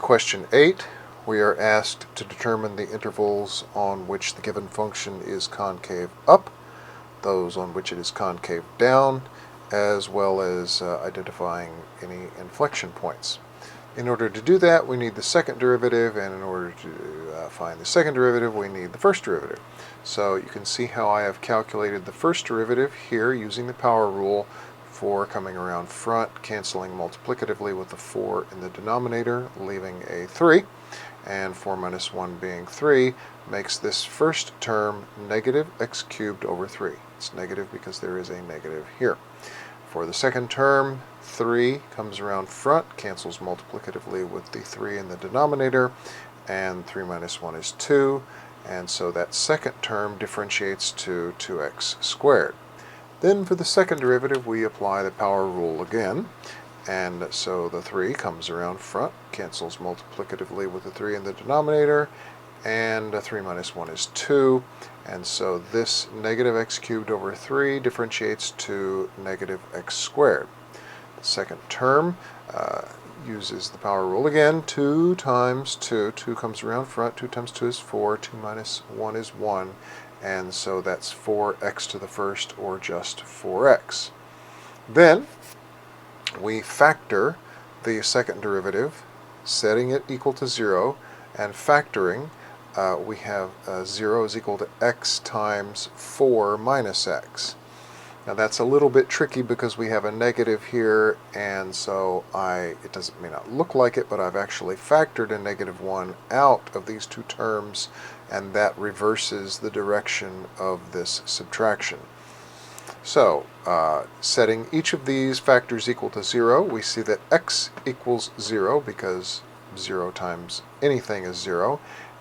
Question 8, we are asked to determine the intervals on which the given function is concave up, those on which it is concave down, as well as identifying any inflection points. In order to do that, we need the second derivative, and in order to find the second derivative, we need the first derivative. So you can see how I have calculated the first derivative here using the power rule. 4 coming around front, canceling multiplicatively with the 4 in the denominator, leaving a 3, and 4 minus 1 being 3 makes this first term negative x cubed over 3. It's negative because there is a negative here. For the second term, 3 comes around front, cancels multiplicatively with the 3 in the denominator, and 3 minus 1 is 2, and so that second term differentiates to 2x squared. Then for the second derivative, we apply the power rule again, and so the 3 comes around front, cancels multiplicatively with the 3 in the denominator, and 3 minus 1 is 2, and so this negative x cubed over 3 differentiates to negative x squared. The second term uses the power rule again. 2 times 2, 2 comes around front, 2 times 2 is 4, 2 minus 1 is 1, and so that's 4x to the first, or just 4x. Then we factor the second derivative, setting it equal to 0, and factoring, we have 0 is equal to x times 4 minus x. Now that's a little bit tricky because we have a negative here, and so it may not look like it, but I've actually factored a negative 1 out of these two terms, and that reverses the direction of this subtraction. So, setting each of these factors equal to 0, we see that x equals 0 because 0 times anything is 0,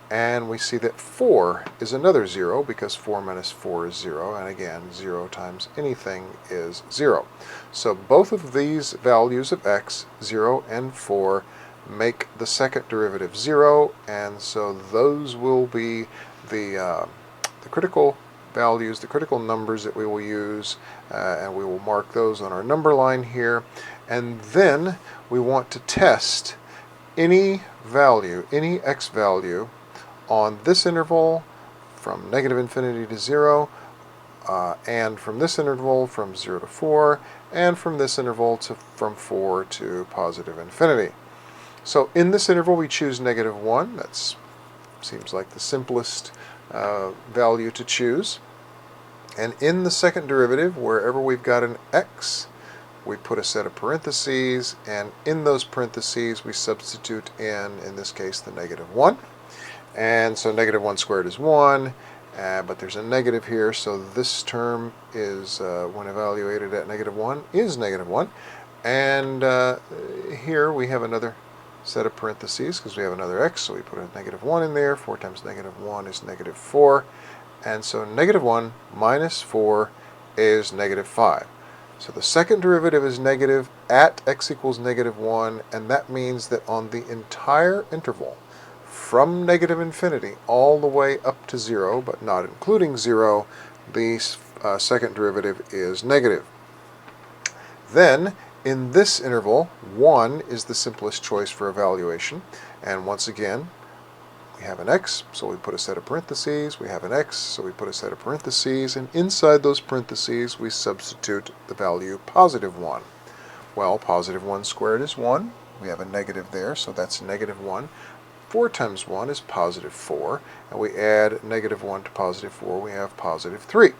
and we see that 4 is another 0 because 4 minus 4 is 0, and again 0 times anything is 0. So both of these values of x, 0 and 4, make the second derivative 0, and so those will be the critical values, the critical numbers that we will use, and we will mark those on our number line here. And then we want to test any value, any x value, on this interval from negative infinity to 0, and from this interval from 0 to 4, and from this interval from 4 to positive infinity. So in this interval we choose negative 1. That seems like the simplest value to choose. And in the second derivative, wherever we've got an x, we put a set of parentheses, and in those parentheses we substitute in this case, the negative 1. And so negative 1 squared is 1, but there's a negative here, so this term is, when evaluated at negative 1, is negative 1. And here we have another set of parentheses because we have another x, so we put a negative 1 in there. 4 times negative 1 is negative 4. And so negative 1 minus 4 is negative 5. So the second derivative is negative at x equals negative 1, and that means that on the entire interval, from negative infinity all the way up to 0, but not including 0, the second derivative is negative. Then, in this interval, 1 is the simplest choice for evaluation, and once again, we have an x, so we put a set of parentheses, we have an x, so we put a set of parentheses, and inside those parentheses we substitute the value positive 1. Well, positive 1 squared is 1, we have a negative there, so that's negative 1. 4 times 1 is positive 4, and we add negative 1 to positive 4, we have positive 3.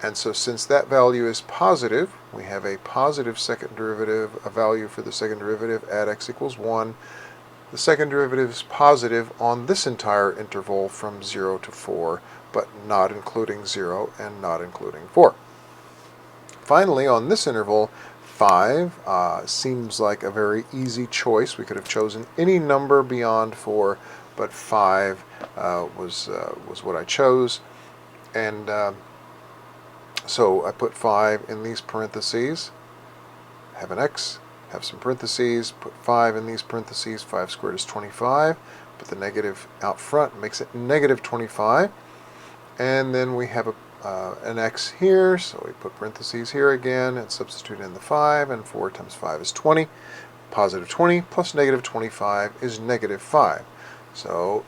And so since that value is positive, we have a positive second derivative, a value for the second derivative at x equals 1. The second derivative is positive on this entire interval from 0 to 4, but not including 0 and not including 4. Finally, on this interval, 5 seems like a very easy choice. We could have chosen any number beyond 4, but 5 was what I chose. And so I put 5 in these parentheses, have an x, have some parentheses, put 5 in these parentheses. 5 squared is 25. Put the negative out front, makes it negative 25. And then we have an x here, so we put parentheses here again and substitute in the 5, and 4 times 5 is 20. Positive 20 plus negative 25 is negative 5. So,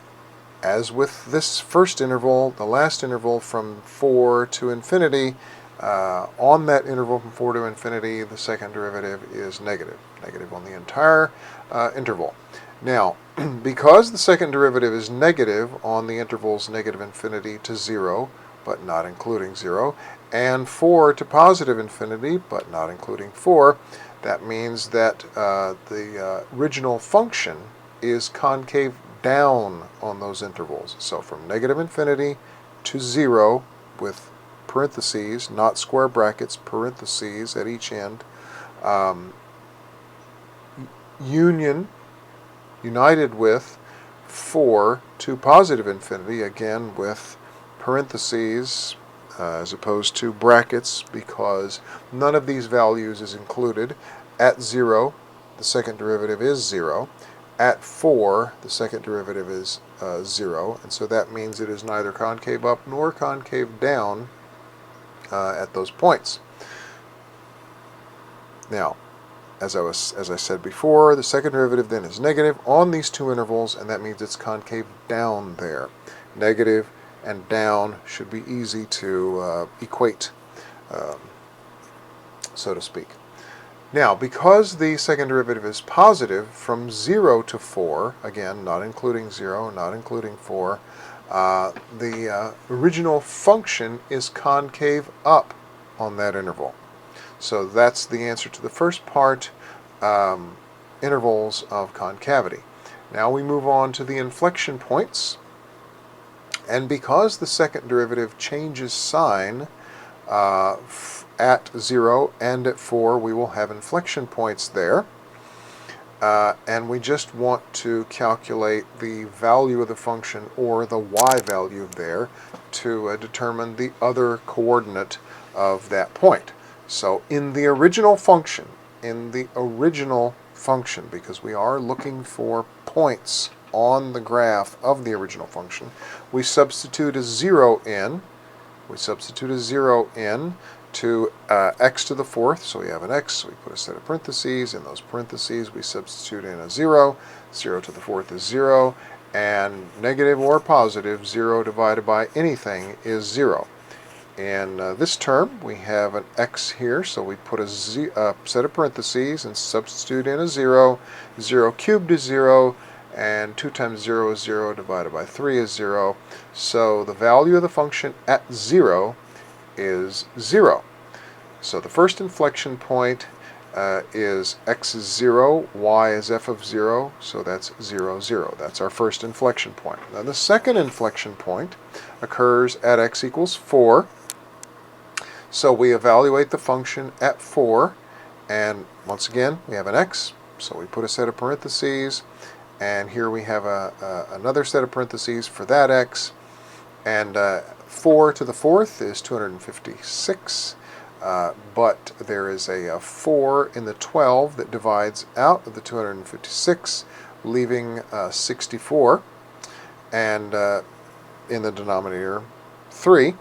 as with this first interval, the last interval from 4 to infinity, on that interval from 4 to infinity, the second derivative is negative. Negative on the entire interval. Now, because the second derivative is negative on the intervals negative infinity to 0, but not including 0, and 4 to positive infinity, but not including 4, that means that the original function is concave down on those intervals. So from negative infinity to 0 with parentheses, not square brackets, parentheses at each end, united with 4 to positive infinity, again with parentheses as opposed to brackets, because none of these values is included. At 0, the second derivative is 0. At 4, the second derivative is 0, and so that means it is neither concave up nor concave down at those points. Now, as I said before, the second derivative then is negative on these two intervals, and that means it's concave down there. Negative and down should be easy to equate, so to speak. Now, because the second derivative is positive from 0 to 4, again, not including 0, not including 4, the original function is concave up on that interval. So that's the answer to the first part, intervals of concavity. Now we move on to the inflection points. And because the second derivative changes sign at 0 and at 4, we will have inflection points there. And we just want to calculate the value of the function, or the y value there, to determine the other coordinate of that point. So in the original function, because we are looking for points on the graph of the original function, we substitute a 0 in. We substitute a 0 in to x to the fourth. So we have an x, we put a set of parentheses. In those parentheses, we substitute in a 0. 0 to the fourth is 0. And negative or positive, 0 divided by anything is 0. In this term, we have an x here, so we put a set of parentheses and substitute in a 0. 0 cubed is 0, and 2 times 0 is 0, divided by 3 is 0. So the value of the function at 0 is 0. So the first inflection point is x is 0, y is f of 0, so that's 0, 0. That's our first inflection point. Now the second inflection point occurs at x equals 4. So we evaluate the function at 4, and once again we have an x, so we put a set of parentheses, and here we have another set of parentheses for that x, and 4 to the fourth is 256, but there is a 4 in the 12 that divides out of the 256, leaving 64, and in the denominator 3.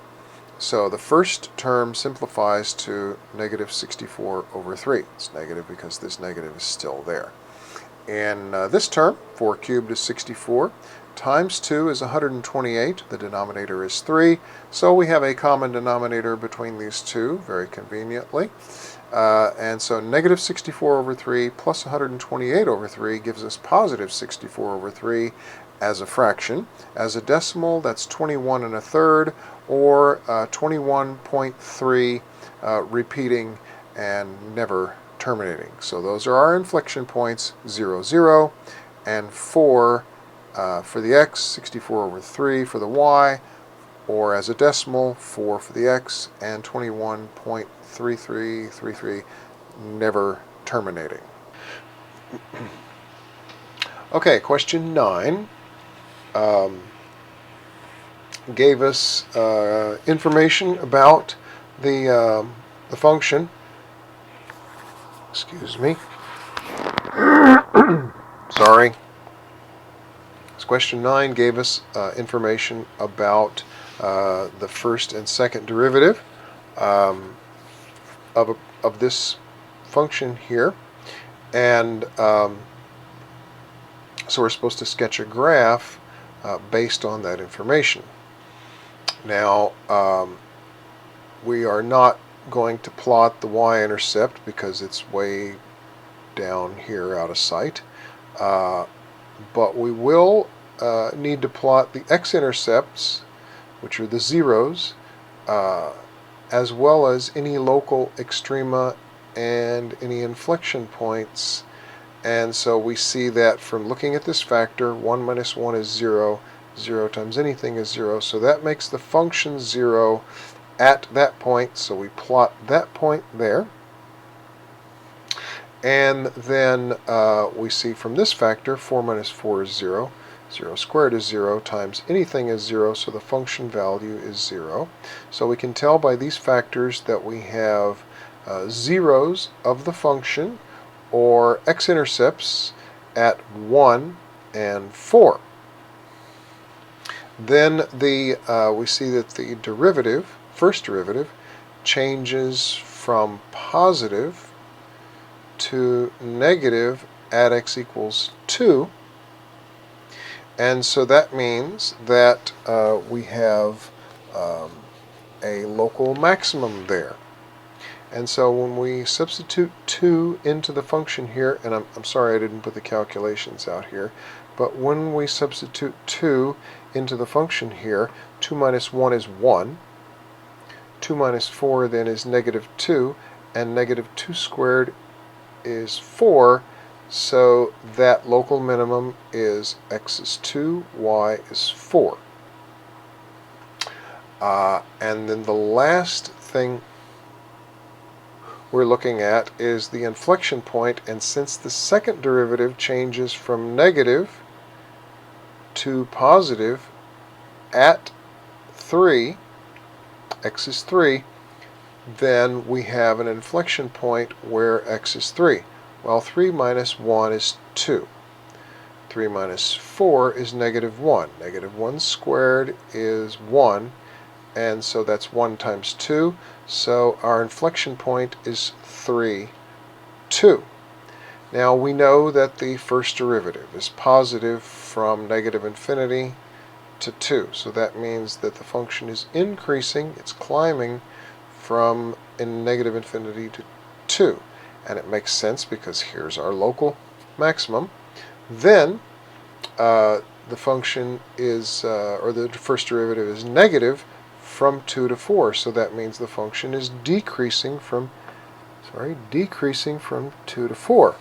So the first term simplifies to negative 64 over 3. It's negative because this negative is still there. In this term, 4 cubed is 64, times 2 is 128, the denominator is 3, so we have a common denominator between these two, very conveniently. And so negative 64 over 3 plus 128 over 3 gives us positive 64 over 3 as a fraction. As a decimal, that's 21 1/3, or 21.3, repeating and never terminating. So those are our inflection points, 0, 0, and 4 for the x, 64 over 3 for the y, or as a decimal, 4 for the x, and 21.3333, never terminating. Okay, question 9 gave us information about the function. Excuse me. Sorry. This question 9 gave us information about the first and second derivative of this function here. And so we're supposed to sketch a graph based on that information. Now, we are not going to plot the y-intercept because it's way down here out of sight. But we will need to plot the x-intercepts, which are the zeros, as well as any local extrema and any inflection points. And so we see that from looking at this factor, 1 minus 1 is 0, 0 times anything is 0, so that makes the function 0 at that point, so we plot that point there. And then we see from this factor, 4 minus 4 is 0, 0 squared is 0, times anything is 0, so the function value is 0. So we can tell by these factors that we have zeros of the function, or x-intercepts, at 1 and 4. Then we see that the derivative, first derivative, changes from positive to negative at x equals 2. And so that means that we have a local maximum there. And so when we substitute 2 into the function here, and I'm sorry I didn't put the calculations out here, but when we substitute 2 into the function here, 2 minus 1 is 1, 2 minus 4 then is negative 2, and negative 2 squared is 4, so that local minimum is x is 2, y is 4. And then the last thing we're looking at is the inflection point, and since the second derivative changes from negative to positive at 3, x is 3, then we have an inflection point where x is 3. Well, 3 minus 1 is 2. 3 minus 4 is negative 1. Negative 1 squared is 1, and so that's 1 times 2. So our inflection point is 3, 2. Now we know that the first derivative is positive from negative infinity to 2. So that means that the function is increasing, it's climbing from negative infinity to 2. And it makes sense because here's our local maximum. Then the function is, or the first derivative is negative from 2 to 4. So that means the function is decreasing from 2 to 4.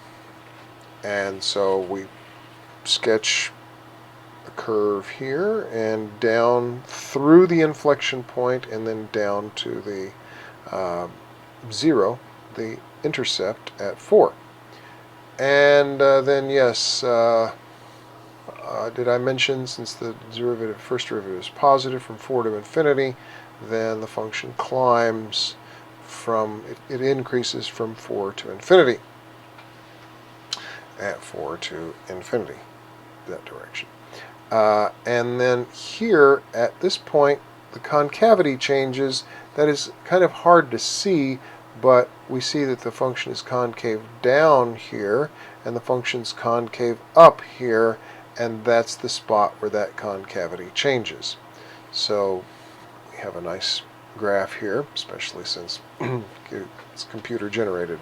And so we sketch the curve here and down through the inflection point and then down to the 0, the intercept at 4. And then yes, did I mention since the first derivative is positive from 4 to infinity, then the function climbs from, it increases from 4 to infinity. At 4 to infinity, that direction. And then here, at this point, the concavity changes. That is kind of hard to see, but we see that the function is concave down here, and the function's concave up here, and that's the spot where that concavity changes. So we have a nice graph here, especially since it's computer generated.